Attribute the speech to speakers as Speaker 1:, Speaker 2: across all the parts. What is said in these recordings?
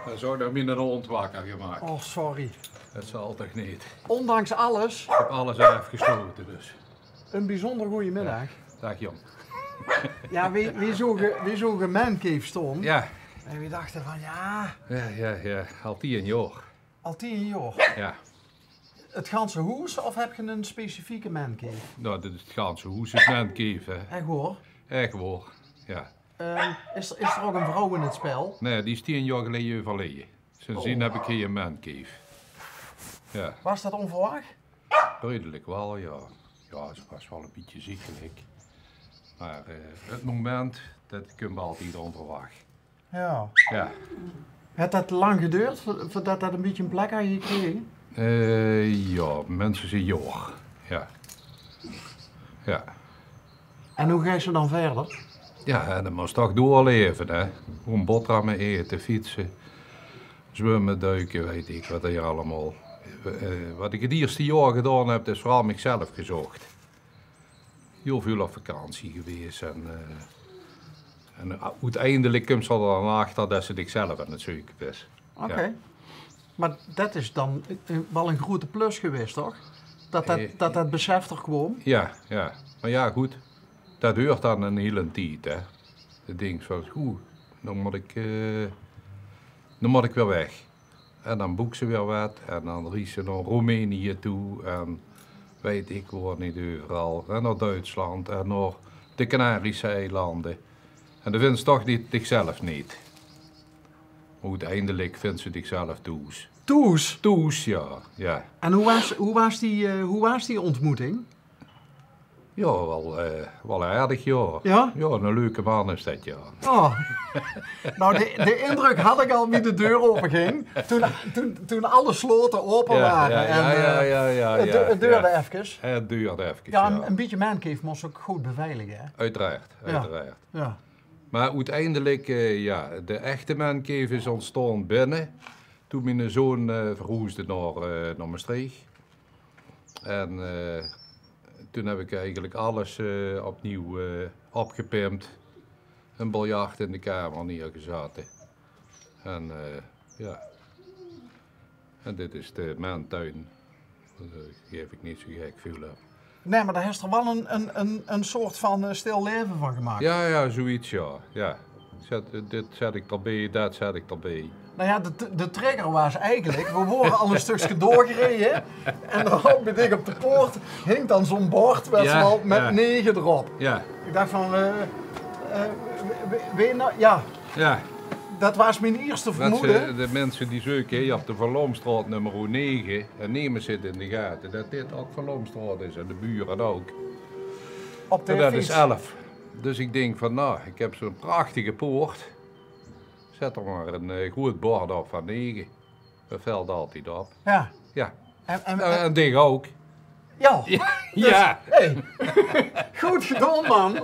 Speaker 1: Dan zou ik nog minder een hond wakker gemaakt.
Speaker 2: Oh, sorry.
Speaker 1: Dat zal toch niet.
Speaker 2: Ondanks alles,
Speaker 1: Ik heb alles afgesloten dus.
Speaker 2: een bijzonder goede middag.
Speaker 1: Dag jong.
Speaker 2: Ja, wie zo'n mancave stond.
Speaker 1: Ja.
Speaker 2: En we dachten van ja,
Speaker 1: Ja. Al 10 jaar.
Speaker 2: al 10 jaar.
Speaker 1: Ja.
Speaker 2: Het ganse huis of heb je een specifieke mancave?
Speaker 1: Nou, dit is het ganse hoes is net geven.
Speaker 2: Echt hoor.
Speaker 1: Echt hoor. Ja.
Speaker 2: Is er ook een vrouw in het spel?
Speaker 1: Nee, die is 10 jaar geleden overleden. Sindsdien heb ik hier een mancave. Ja.
Speaker 2: Was dat onverwacht?
Speaker 1: Redelijk wel, ja. Ja, ze was wel een beetje ziekelijk. Maar het moment, dat kun je altijd onverwacht.
Speaker 2: Ja.
Speaker 1: Ja.
Speaker 2: Heeft dat lang geduurd voordat dat een beetje een plek aan je kreeg?
Speaker 1: Ja, mensen zijn jong. Ja. Ja.
Speaker 2: En hoe ga je ze dan verder?
Speaker 1: Ja, dan moest toch doorleven, hè. Gewoon boterhammen eten, fietsen, zwemmen, duiken, weet ik wat hier allemaal. Wat ik het eerste jaar gedaan heb, is vooral mezelf gezocht. Heel veel op vakantie geweest en uiteindelijk komt ze er dan achter dat ze zichzelf aan het zoeken is.
Speaker 2: Oké.
Speaker 1: Ja.
Speaker 2: Maar dat is dan wel een grote plus geweest, toch? Dat besef er kwam.
Speaker 1: Ja. Maar ja, goed. Dat duurt dan een hele tijd, hè. Het ding van, dan moet ik weer weg. En dan boek ze weer wat en dan ries ze naar Roemenië toe en weet ik waar niet overal. En naar Duitsland en naar de Canarische eilanden. En dan vindt ze toch niet zichzelf niet. Maar uiteindelijk vindt ze zichzelf toes.
Speaker 2: Toes?
Speaker 1: Toes, ja.
Speaker 2: En hoe was die ontmoeting?
Speaker 1: Ja, wel aardig, ja.
Speaker 2: Ja?
Speaker 1: Ja, een leuke man is dat, ja.
Speaker 2: Oh. Nou, de indruk had ik al wie de deur open ging. Toen alle sloten open waren. Het duurde even.
Speaker 1: Het duurde even,
Speaker 2: Ja, een beetje mancave moest ook goed beveiligen, hè?
Speaker 1: Uiteraard.
Speaker 2: Ja.
Speaker 1: Maar uiteindelijk, de echte mancave is ontstaan binnen. Toen mijn zoon verhuisde naar Maastricht. En toen heb ik eigenlijk alles opnieuw opgepimpt. Een biljart in de kamer neergezet. En en dit is de maantuin. Daar geef ik niet zo gek veel op.
Speaker 2: Nee, maar daar is er wel een soort van stil leven van gemaakt.
Speaker 1: Ja, zoiets, ja. Dit zet ik erbij, dat zet ik erbij.
Speaker 2: Nou ja, de trigger was eigenlijk, we worden al een stukje doorgereden en dan houdt me dik op de poort, hing dan zo'n bord met 9 erop.
Speaker 1: Ja.
Speaker 2: Ik dacht van, weet je nou, ja. Dat was mijn eerste vermoeden.
Speaker 1: De mensen die zoeken op de Verlomstraat nummer 9 en nemen zitten in de gaten dat dit ook Verlomstraat is en de buren ook.
Speaker 2: Op de
Speaker 1: dat
Speaker 2: fiets.
Speaker 1: is 11. Dus ik denk van nou, ik heb zo'n prachtige poort. Zet er maar een groot bord op van 9. Dat valt altijd op.
Speaker 2: Ja.
Speaker 1: Ja.
Speaker 2: En
Speaker 1: ding ook.
Speaker 2: Ja. Dus,
Speaker 1: ja.
Speaker 2: Hey. Goed gedaan, man.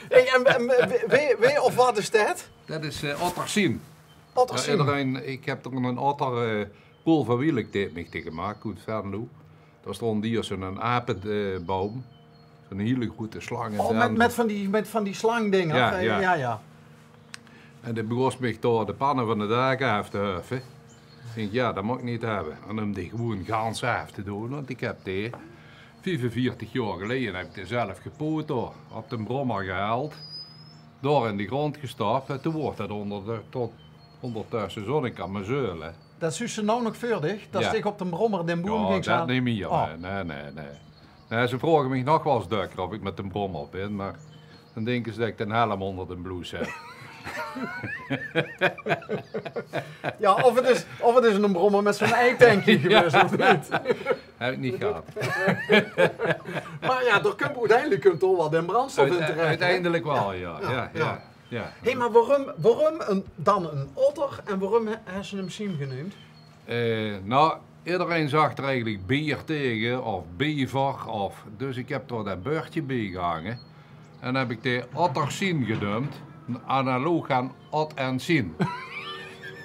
Speaker 2: Hey, weet of wat is dat?
Speaker 1: Dat is otterzien.
Speaker 2: Otterzien.
Speaker 1: Ik heb er een otter pool van wielkteep gemaakt, goed Venlo. Daar stond hier zo'n apenboom. Zo'n hele grote slang.
Speaker 2: Oh, met van die slangdingen. Ja.
Speaker 1: En de begon mij door de pannen van de dagen af te huffen. Ik denk, ja, dat mag ik niet hebben. En om die gewoon gans af te doen, want ik heb die 45 jaar geleden heb ik die zelf gepoot op de brommer gehaald. Door in de grond gestopt en toen wordt dat ondertussen zo ik aan mijn zeulen.
Speaker 2: Dat is ze nou nog veerdig, dat ik op de brommer de boom ging
Speaker 1: staan. Ja, dat niet meer.
Speaker 2: Oh.
Speaker 1: Nee, ze vragen me nog wel eens dukker of ik met een brommer ben, maar dan denken ze dat ik een helm onder de blouse heb.
Speaker 2: Ja, of het is een brommer met zo'n eitankje geweest of niet.
Speaker 1: Heb ik niet gehad.
Speaker 2: Maar ja, uiteindelijk komt er wel den brandstof in terecht.
Speaker 1: Uiteindelijk wel, ja.
Speaker 2: Hé, maar waarom dan een otter en waarom hebben ze hem Siem genoemd?
Speaker 1: Nou, iedereen zag er eigenlijk beer tegen of bever dus ik heb er dat beurtje bij gehangen. En heb ik de otterzien gedumpt. Analoog aan ot en zien.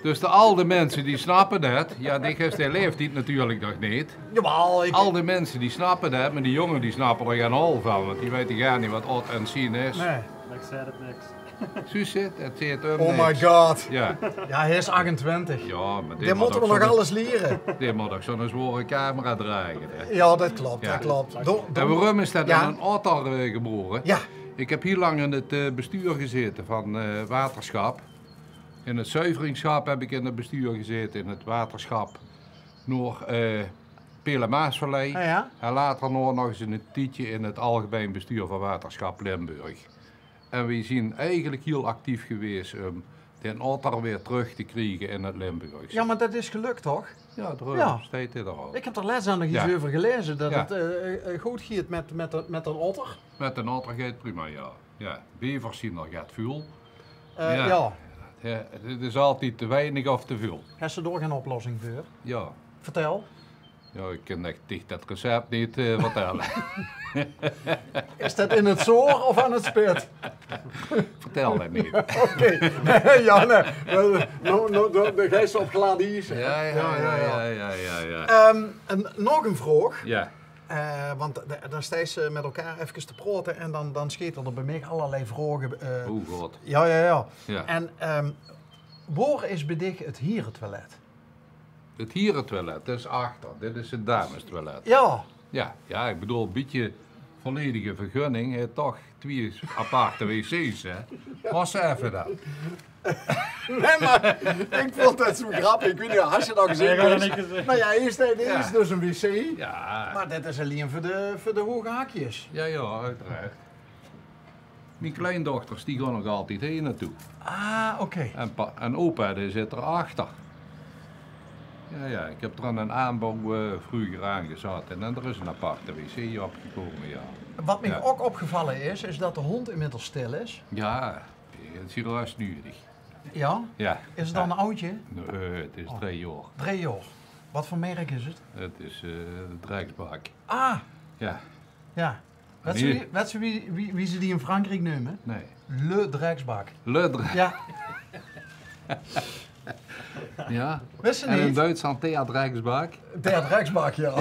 Speaker 1: Dus al de mensen die snappen dat, ja, die leeft dit natuurlijk nog niet.
Speaker 2: Jawel,
Speaker 1: Al de mensen die snappen dat, maar die jongen die snappen er geen hol van, want die weten gar niet wat ot en zien is.
Speaker 2: Nee.
Speaker 3: Ik zei het niks.
Speaker 1: Suze, dat zit
Speaker 2: Oh my god.
Speaker 1: Ja.
Speaker 2: Ja, hij is 28.
Speaker 1: Ja, maar
Speaker 2: Die moeten we nog alles leren.
Speaker 1: Die moet ook zo'n zware camera dragen. Hè.
Speaker 2: Ja, dat klopt,
Speaker 1: Ja.
Speaker 2: dat klopt.
Speaker 1: En waarom is dat in een auto geboren?
Speaker 2: Ja.
Speaker 1: Ik heb heel lang in het bestuur gezeten van waterschap. In het zuiveringsschap heb ik in het bestuur gezeten, in het waterschap nog Pelemaasvallei.
Speaker 2: Ja.
Speaker 1: En later nog eens een tijdje in het algemeen bestuur van waterschap Limburg. En we zijn eigenlijk heel actief geweest om den otter weer terug te krijgen in het Limburg.
Speaker 2: Ja, maar dat is gelukt toch?
Speaker 1: Ja, daarom
Speaker 2: Ja.
Speaker 1: staat dit er al.
Speaker 2: Ik heb er laatst aan nog iets over gelezen, dat
Speaker 1: Ja.
Speaker 2: het goed gaat met een otter.
Speaker 1: Met een otter gaat prima, ja. Ja, bevers zien er gaat veel.
Speaker 2: Ja.
Speaker 1: Ja, het is altijd te weinig of te veel.
Speaker 2: Heb je er geen oplossing voor?
Speaker 1: Ja.
Speaker 2: Vertel.
Speaker 1: Ja, ik kan echt dicht dat recept niet vertellen.
Speaker 2: Is dat in het zoor of aan het spit?
Speaker 1: Vertel dat niet.
Speaker 2: Oké. Ja, nee. De geest op gladies.
Speaker 1: Ja.
Speaker 2: En nog een vraag.
Speaker 1: Ja.
Speaker 2: Want dan sta ze met elkaar even te praten en dan schieten er bij mij allerlei vragen.
Speaker 1: Oh god.
Speaker 2: Ja.
Speaker 1: Ja.
Speaker 2: En waar is bij dich het hierentoilet?
Speaker 1: Het hierentoilet, dat is achter. Dit is het damestoilet.
Speaker 2: Ja.
Speaker 1: Ja, ik bedoel, een beetje volledige vergunning. Toch 2 aparte wc's, hè. Was even dat.
Speaker 2: Nee, maar ik vond het zo grappig. Ik weet niet, als je dat gezien hebt. Nou ja, dit is dus een wc.
Speaker 1: Ja.
Speaker 2: Maar dit is alleen voor de hoge haakjes.
Speaker 1: Ja, uiteraard. Mijn kleindochters, die gaan nog altijd heen naartoe.
Speaker 2: Ah, oké.
Speaker 1: En opa, die zit erachter. Ja, ik heb er aan een aanbouw vroeger aangezet en er is een aparte wc opgekomen, ja.
Speaker 2: Wat mij ook opgevallen is dat de hond inmiddels stil is.
Speaker 1: Ja, het is hier juist nudig.
Speaker 2: Ja?
Speaker 1: Ja.
Speaker 2: Is het dan een oudje?
Speaker 1: Nee, het is 3 jaar.
Speaker 2: 3 jaar. Wat voor merk is het?
Speaker 1: Het is de Drijksbak.
Speaker 2: Ah,
Speaker 1: Ja.
Speaker 2: ja. Weet je wie ze die in Frankrijk noemen?
Speaker 1: Nee.
Speaker 2: Le Drijksbak.
Speaker 1: Le Drijksbak.
Speaker 2: Ja.
Speaker 1: Ja.
Speaker 2: Wist je
Speaker 1: En in
Speaker 2: niet?
Speaker 1: Duitsland Thea Drijksbak.
Speaker 2: Der Drijksbak, ja.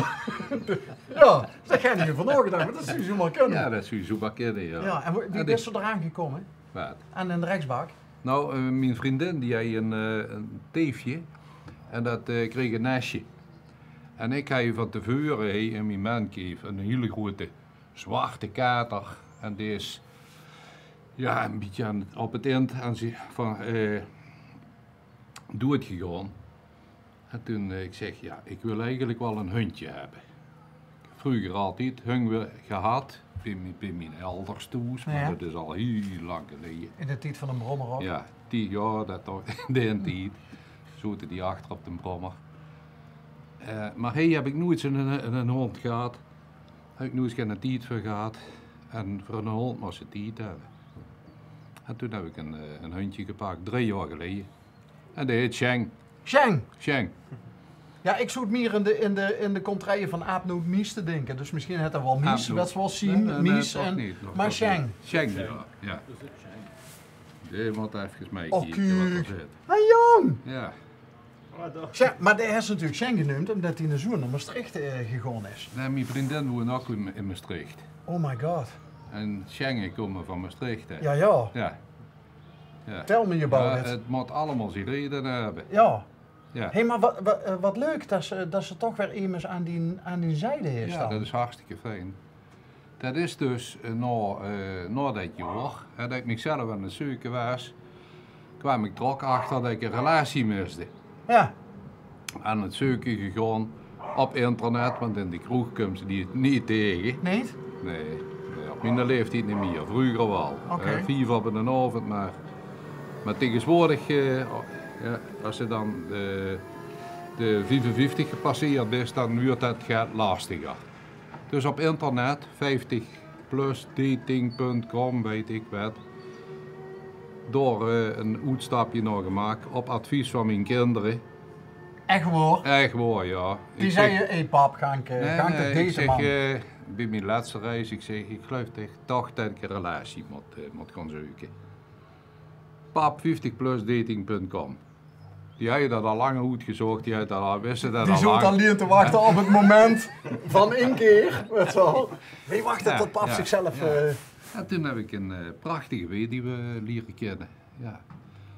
Speaker 2: Ja, daar ga je niet van nagedacht, maar dat zou je zo maar kunnen.
Speaker 1: Ja, dat zou je zo maar kennen, ja.
Speaker 2: Ja, en wie is er eraan gekomen?
Speaker 1: Wat?
Speaker 2: Aan een Drijksbak?
Speaker 1: Nou, mijn vriendin die had een teefje en dat kreeg een nestje. En ik had van tevoren in mijn man een hele grote zwarte kater. En die is ja, een beetje op het eind van dood gegaan. En toen ik zeg, ja, ik wil eigenlijk wel een hondje hebben. Vroeger altijd hond gehad, bij mijn elders thuis, maar dat is al heel lang geleden.
Speaker 2: In de tijd van een brommer ook?
Speaker 1: Ja, dat toch, de tijd. Zoten die achter op de brommer. Maar hier heb ik nooit een hond gehad. Heb ik nooit geen tijd voor gehad. En voor een hond moest ze tijd hebben. En toen heb ik een hondje gepakt, 3 jaar geleden. En die heet Sheng.
Speaker 2: Sheng? Ja, ik zoek meer in de contraien van aapnoot mies te denken. Dus misschien het er wel mies, dat is wel zien, mies en... Niet, maar Sheng.
Speaker 1: Sheng, ja. Die moet even mee
Speaker 2: kijken wat er zit. Hey jong!
Speaker 1: Ja.
Speaker 2: Maar die heeft natuurlijk Sheng genoemd omdat hij naar zoon naar Maastricht gegaan is.
Speaker 1: Nee, mijn vriendin woont ook in Maastricht.
Speaker 2: Oh my god.
Speaker 1: En Schengen komen van Maastricht. Hè.
Speaker 2: Ja. Tel me je about it.
Speaker 1: Het moet allemaal zijn reden hebben.
Speaker 2: Ja. Hey, maar wat leuk dat ze toch weer immers aan die zijde is.
Speaker 1: Ja, dat is hartstikke fijn. Dat is dus na dat jaar, dat ik mezelf aan het zoeken was, kwam ik er ook achter dat ik een relatie miste.
Speaker 2: Ja.
Speaker 1: Aan het zoeken gegaan op internet, want in de kroeg komen ze die niet tegen.
Speaker 2: Nee?
Speaker 1: Nee, op mijn leeftijd niet meer, vroeger wel. 4 op een avond, maar tegenwoordig, als je dan de 55 gepasseerd is, dan wordt dat lastiger. Dus op internet, 50plusdating.com, weet ik wat, door een uitstapje nog gemaakt, op advies van mijn kinderen.
Speaker 2: Echt waar?
Speaker 1: Echt waar, ja.
Speaker 2: Die zei je, hé pap, ga ik deze man?
Speaker 1: Bij mijn laatste reis, ik geloof toch dat ik een relatie moet gaan zoeken. Pap, 50plusdating.com. Die had je dat al lang uitgezocht, die had dat al wisten dat
Speaker 2: die
Speaker 1: al lang.
Speaker 2: Die zult alleen te wachten op het moment van inkeer, weet je wel. Wie wacht tot pap zichzelf...
Speaker 1: En toen heb ik een prachtige weduwe leren kennen. Ja.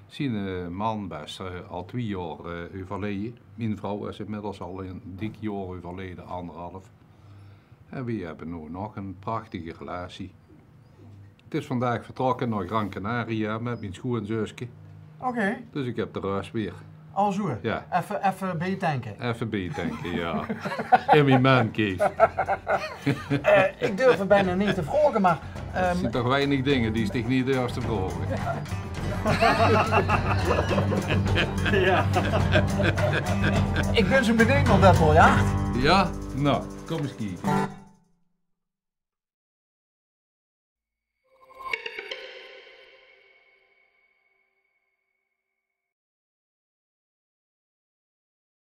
Speaker 1: Zijn man was al 2 jaar overleden. Mijn vrouw is inmiddels al een dik jaar overleden, 1,5. En we hebben nu nog een prachtige relatie. Het is vandaag vertrokken naar Gran Canaria met mijn schoonzusje.
Speaker 2: Oké.
Speaker 1: Dus ik heb de rust weer.
Speaker 2: Al zo?
Speaker 1: Ja.
Speaker 2: Even bijtanken.
Speaker 1: Even bijtanken, ja. In mijn mancave.
Speaker 2: Ik durf het bijna niet te vragen, maar...
Speaker 1: Er zijn toch weinig dingen die zich niet durft te vragen.
Speaker 2: Ja. Ik ben zo benieuwd naar dat biljart.
Speaker 1: Ja? Nou, kom eens kijken.